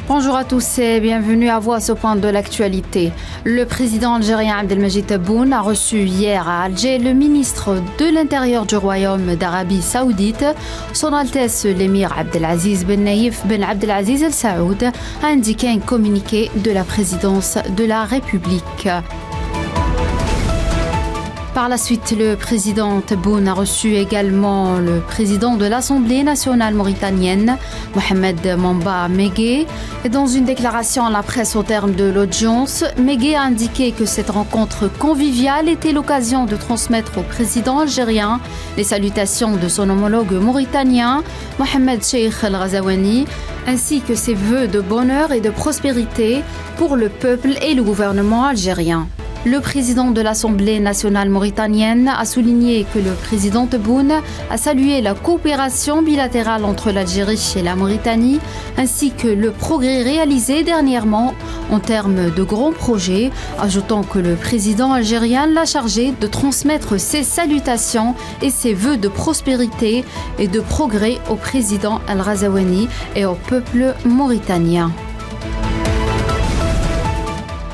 Bonjour à tous et bienvenue à vous à ce point de l'actualité. Le président algérien Abdelmajid Tebboune a reçu hier à Alger le ministre de l'Intérieur du Royaume d'Arabie Saoudite. Son Altesse l'émir Abdelaziz Ben Naïf Ben Abdelaziz El Saoud a indiqué un communiqué de la présidence de la République. Par la suite, le président Tebboune a reçu également le président de l'Assemblée nationale mauritanienne, Mohamed Mamba Megué. Et dans une déclaration à la presse au terme de l'audience, Megué a indiqué que cette rencontre conviviale était l'occasion de transmettre au président algérien les salutations de son homologue mauritanien, Mohamed Cheikh El Ghazouani, ainsi que ses vœux de bonheur et de prospérité pour le peuple et le gouvernement algérien. Le président de l'Assemblée nationale mauritanienne a souligné que le président Tebboune a salué la coopération bilatérale entre l'Algérie et la Mauritanie, ainsi que le progrès réalisé dernièrement en termes de grands projets, ajoutant que le président algérien l'a chargé de transmettre ses salutations et ses vœux de prospérité et de progrès au président El Ghazouani et au peuple mauritanien.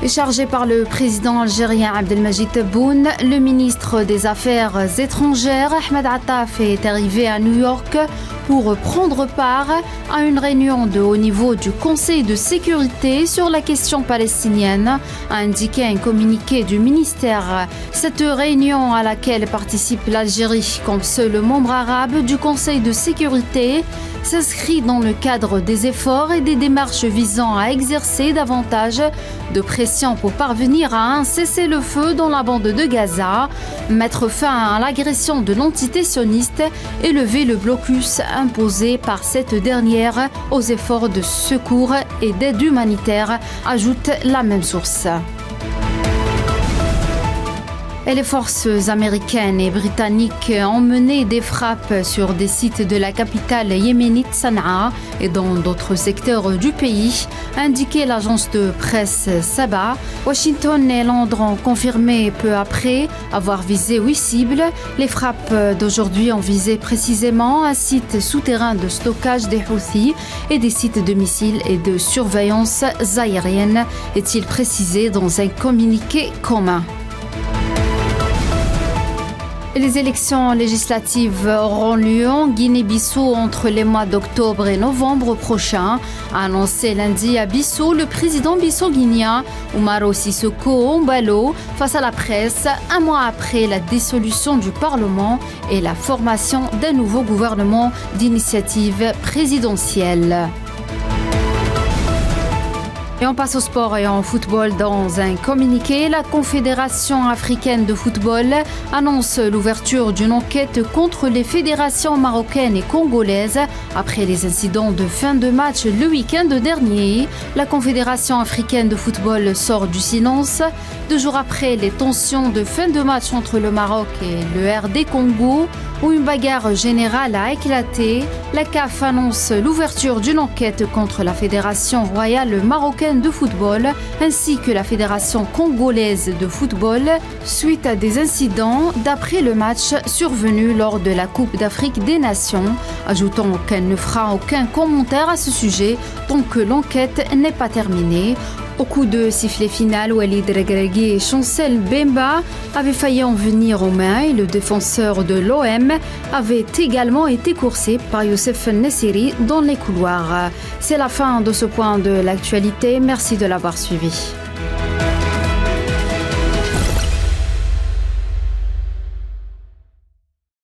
Chargé par le président algérien Abdelmajid Tebboune, le ministre des Affaires étrangères Ahmed Attaf est arrivé à New York pour prendre part à une réunion de haut niveau du Conseil de sécurité sur la question palestinienne, a indiqué un communiqué du ministère. Cette réunion à laquelle participe l'Algérie comme seul membre arabe du Conseil de sécurité s'inscrit dans le cadre des efforts et des démarches visant à exercer davantage de pression pour parvenir à un cessez-le-feu dans la bande de Gaza, mettre fin à l'agression de l'entité sioniste et lever le blocus imposé par cette dernière aux efforts de secours et d'aide humanitaire, ajoute la même source. Et les forces américaines et britanniques ont mené des frappes sur des sites de la capitale yéménite Sanaa et dans d'autres secteurs du pays, a indiqué l'agence de presse Saba. Washington et Londres ont confirmé peu après avoir visé 8 cibles. Les frappes d'aujourd'hui ont visé précisément un site souterrain de stockage des Houthis et des sites de missiles et de surveillance aérienne, est-il précisé dans un communiqué commun. Les élections législatives auront lieu en Guinée-Bissau entre les mois d'octobre et novembre prochains, a annoncé lundi à Bissau le président bissau-guinéen Umaro Sissoko Embalo face à la presse, un mois après la dissolution du Parlement et la formation d'un nouveau gouvernement d'initiative présidentielle. Et on passe au sport et en football. Dans un communiqué, la Confédération africaine de football annonce l'ouverture d'une enquête contre les fédérations marocaines et congolaises après les incidents de fin de match le week-end dernier. La Confédération africaine de football sort du silence 2 jours après les tensions de fin de match entre le Maroc et le RD Congo, où une bagarre générale a éclaté. La CAF annonce l'ouverture d'une enquête contre la Fédération royale marocaine de football ainsi que la Fédération congolaise de football suite à des incidents d'après le match survenu lors de la Coupe d'Afrique des Nations, ajoutant qu'elle ne fera aucun commentaire à ce sujet tant que l'enquête n'est pas terminée. Au coup de sifflet final, Walid Regragui et Chancel Bemba avaient failli en venir aux mains et le défenseur de l'OM avait également été coursé par Youssef Nessiri dans les couloirs. C'est la fin de ce point de l'actualité. Merci de l'avoir suivi.